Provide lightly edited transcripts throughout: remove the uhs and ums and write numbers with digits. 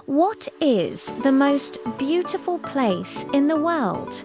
What is the most beautiful place in the world?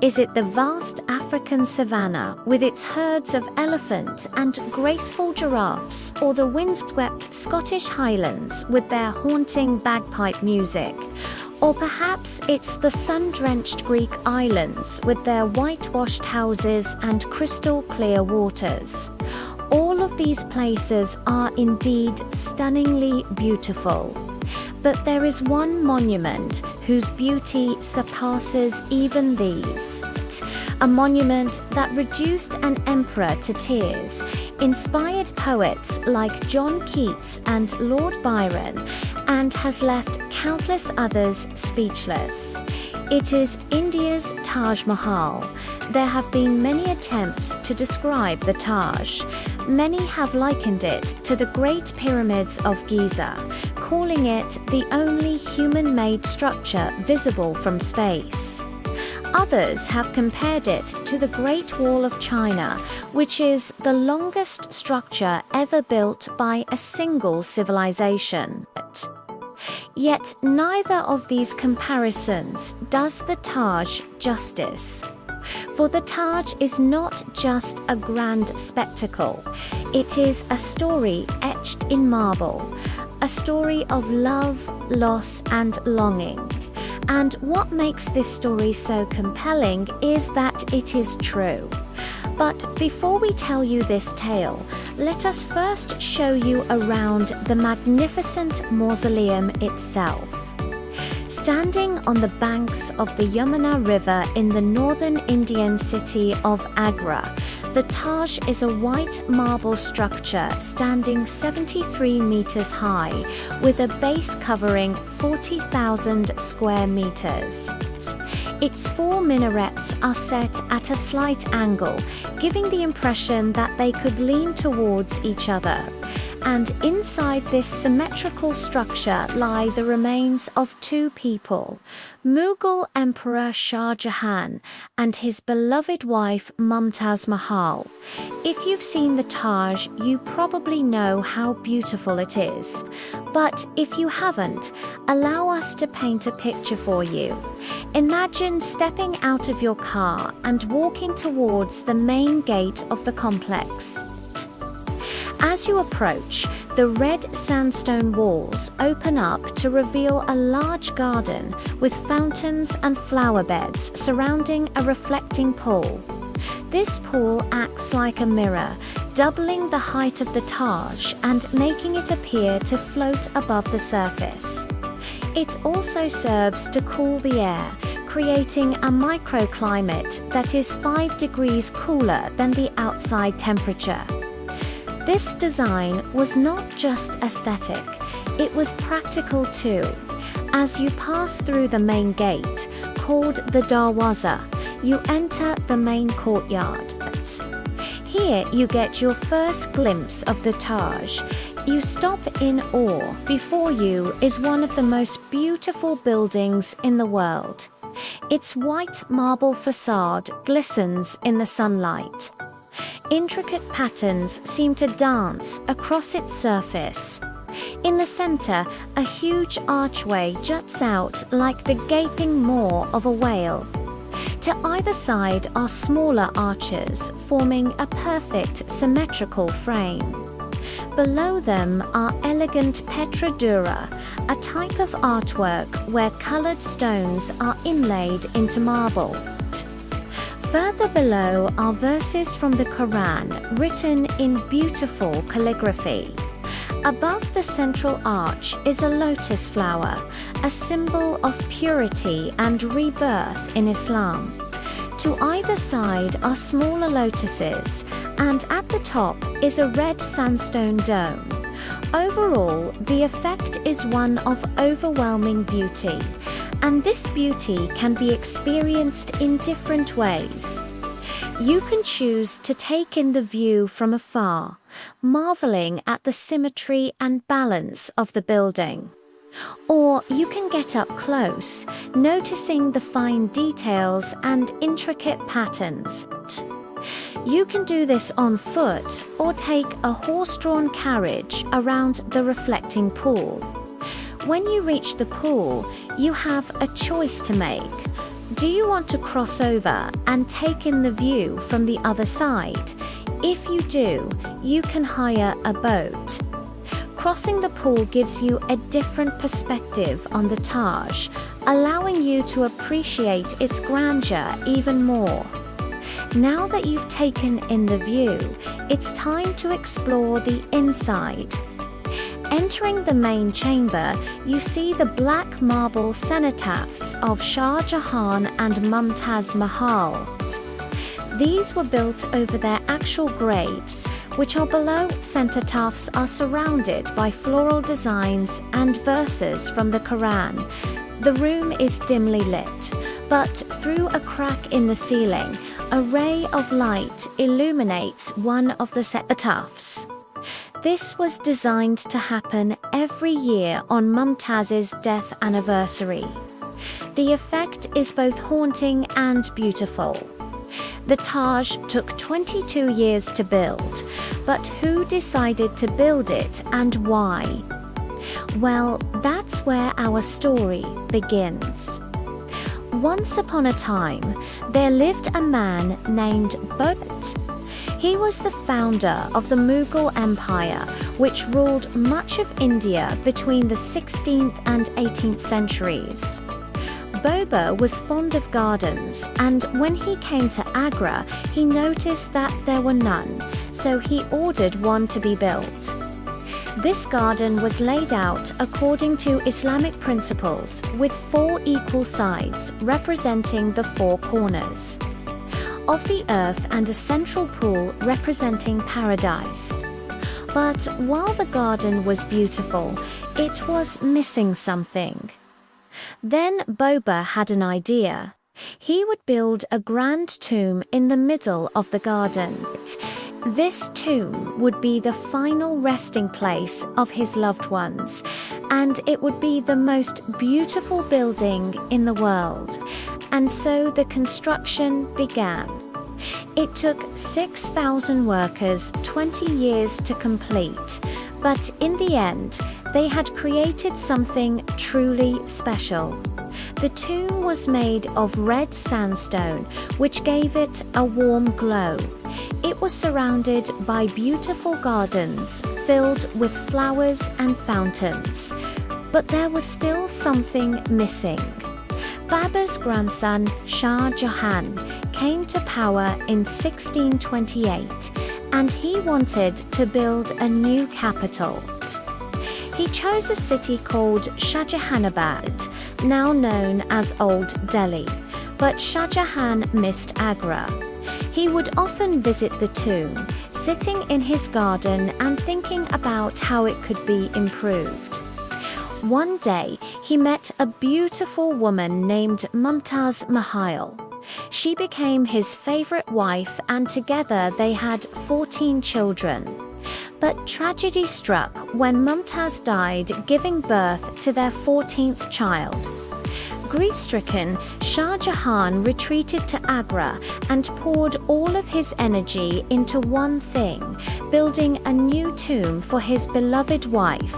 Is it the vast African savanna with its herds of elephant and graceful giraffes, or the windswept Scottish Highlands with their haunting bagpipe music? Or perhaps it's the sun-drenched Greek islands with their whitewashed houses and crystal-clear waters. All of these places are indeed stunningly beautiful. But there is one monument whose beauty surpasses even these. A monument that reduced an emperor to tears, inspired poets like John Keats and Lord Byron, and has left countless others speechless. It is India's Taj Mahal. There have been many attempts to describe the Taj. Many have likened it to the Great Pyramids of Giza, calling it the only human-made structure visible from space. Others have compared it to the Great Wall of China, which is the longest structure ever built by a single civilization. Yet neither of these comparisons does the Taj justice. For the Taj is not just a grand spectacle, it is a story etched in marble, a story of love, loss, and longing. And what makes this story so compelling is that it is true. But before we tell you this tale, let us first show you around the magnificent mausoleum itself. Standing on the banks of the Yamuna River in the northern Indian city of Agra, the Taj is a white marble structure standing 73 meters high, with a base covering 40,000 square meters. Its four minarets are set at a slight angle, giving the impression that they could lean towards each other. And inside this symmetrical structure lie the remains of two people, Mughal Emperor Shah Jahan and his beloved wife Mumtaz Mahal. If you've seen the Taj, you probably know how beautiful it is. But if you haven't, allow us to paint a picture for you. Imagine stepping out of your car and walking towards the main gate of the complex. As you approach, the red sandstone walls open up to reveal a large garden with fountains and flower beds surrounding a reflecting pool. This pool acts like a mirror, doubling the height of the Taj and making it appear to float above the surface. It also serves to cool the air, creating a microclimate that is 5 degrees cooler than the outside temperature. This design was not just aesthetic, it was practical too. As you pass through the main gate, called the Darwaza, you enter the main courtyard. Here you get your first glimpse of the Taj. You stop in awe. Before you is one of the most beautiful buildings in the world. Its white marble facade glistens in the sunlight. Intricate patterns seem to dance across its surface. In the center, a huge archway juts out like the gaping maw of a whale. To either side are smaller arches, forming a perfect symmetrical frame. Below them are elegant petrodura, a type of artwork where colored stones are inlaid into marble. Further below are verses from the Quran written in beautiful calligraphy. Above the central arch is a lotus flower, a symbol of purity and rebirth in Islam. To either side are smaller lotuses, and at the top is a red sandstone dome. Overall, the effect is one of overwhelming beauty, and this beauty can be experienced in different ways. You can choose to take in the view from afar, marveling at the symmetry and balance of the building. Or you can get up close, noticing the fine details and intricate patterns. You can do this on foot or take a horse-drawn carriage around the reflecting pool. When you reach the pool, you have a choice to make. Do you want to cross over and take in the view from the other side? If you do, you can hire a boat. Crossing the pool gives you a different perspective on the Taj, allowing you to appreciate its grandeur even more. Now that you've taken in the view, it's time to explore the inside. Entering the main chamber, you see the black marble cenotaphs of Shah Jahan and Mumtaz Mahal. These were built over their actual graves, which are below. Cenotaphs are surrounded by floral designs and verses from the Quran. The room is dimly lit, but through a crack in the ceiling, a ray of light illuminates one of the cenotaphs. This was designed to happen every year on Mumtaz's death anniversary. The effect is both haunting and beautiful. The Taj took 22 years to build, but who decided to build it and why? Well, that's where our story begins. Once upon a time, there lived a man named Bobit. He was the founder of the Mughal Empire, which ruled much of India between the 16th and 18th centuries. Boba was fond of gardens, and when he came to Agra, he noticed that there were none, so he ordered one to be built. This garden was laid out according to Islamic principles, with 4 equal sides representing the 4 corners of the earth and a central pool representing paradise. But while the garden was beautiful, it was missing something. Then Boba had an idea. He would build a grand tomb in the middle of the garden. This tomb would be the final resting place of his loved ones, and it would be the most beautiful building in the world. And so the construction began. It took 6,000 workers 20 years to complete, but in the end, they had created something truly special. The tomb was made of red sandstone, which gave it a warm glow. It was surrounded by beautiful gardens filled with flowers and fountains. But there was still something missing. Babur's grandson, Shah Jahan, came to power in 1628, and he wanted to build a new capital. He chose a city called Shahjahanabad, now known as Old Delhi, but Shah Jahan missed Agra. He would often visit the tomb, sitting in his garden and thinking about how it could be improved. One day, he met a beautiful woman named Mumtaz Mahal. She became his favorite wife, and together they had 14 children. But tragedy struck when Mumtaz died, giving birth to their 14th child. Grief-stricken, Shah Jahan retreated to Agra and poured all of his energy into one thing: building a new tomb for his beloved wife.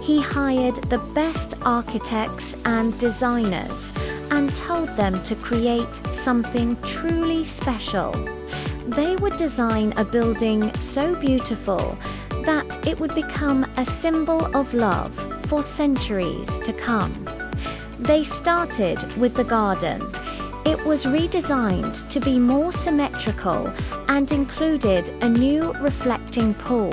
He hired the best architects and designers and told them to create something truly special. They would design a building so beautiful that it would become a symbol of love for centuries to come. They started with the garden. It was redesigned to be more symmetrical and included a new reflecting pool.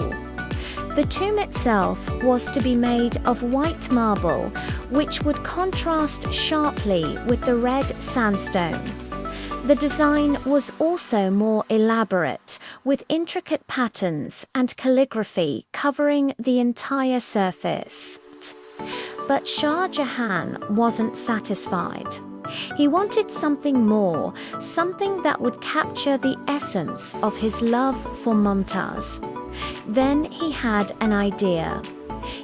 The tomb itself was to be made of white marble, which would contrast sharply with the red sandstone. The design was also more elaborate, with intricate patterns and calligraphy covering the entire surface. But Shah Jahan wasn't satisfied. He wanted something more, something that would capture the essence of his love for Mumtaz. Then he had an idea.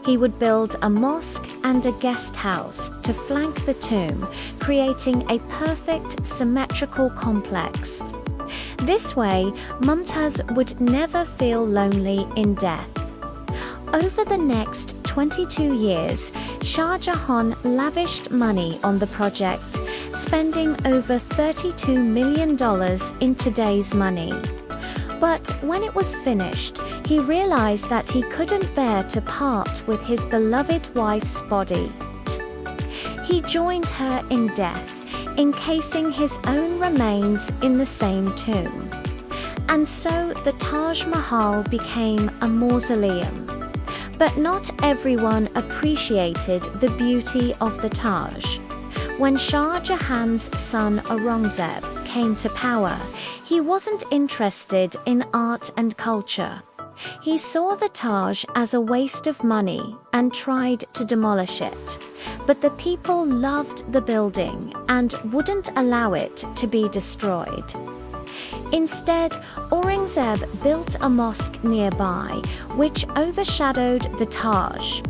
He would build a mosque and a guest house to flank the tomb, creating a perfect symmetrical complex. This way, Mumtaz would never feel lonely in death. Over the next 22 years, Shah Jahan lavished money on the project, spending over $32 million in today's money. But when it was finished, he realized that he couldn't bear to part with his beloved wife's body. He joined her in death, encasing his own remains in the same tomb. And so the Taj Mahal became a mausoleum. But not everyone appreciated the beauty of the Taj. When Shah Jahan's son Aurangzeb came to power, he wasn't interested in art and culture. He saw the Taj as a waste of money and tried to demolish it. But the people loved the building and wouldn't allow it to be destroyed. Instead, Aurangzeb built a mosque nearby, which overshadowed the Taj.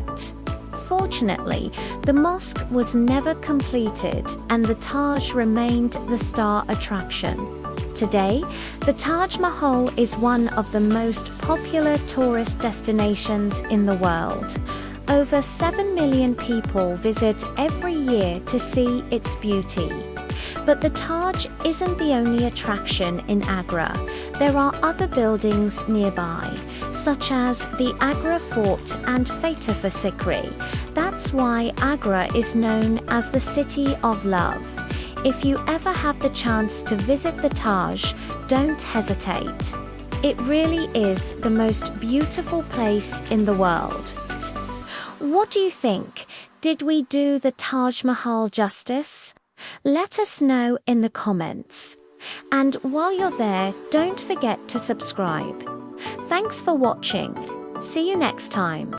Fortunately, the mosque was never completed and the Taj remained the star attraction. Today, the Taj Mahal is one of the most popular tourist destinations in the world. Over 7 million people visit every year to see its beauty. But the Taj isn't the only attraction in Agra. There are other buildings nearby, such as the Agra Fort and Fateh Sikri. That's why Agra is known as the City of Love. If you ever have the chance to visit the Taj, don't hesitate. It really is the most beautiful place in the world. What do you think? Did we do the Taj Mahal justice? Let us know in the comments. And while you're there, don't forget to subscribe. Thanks for watching. See you next time.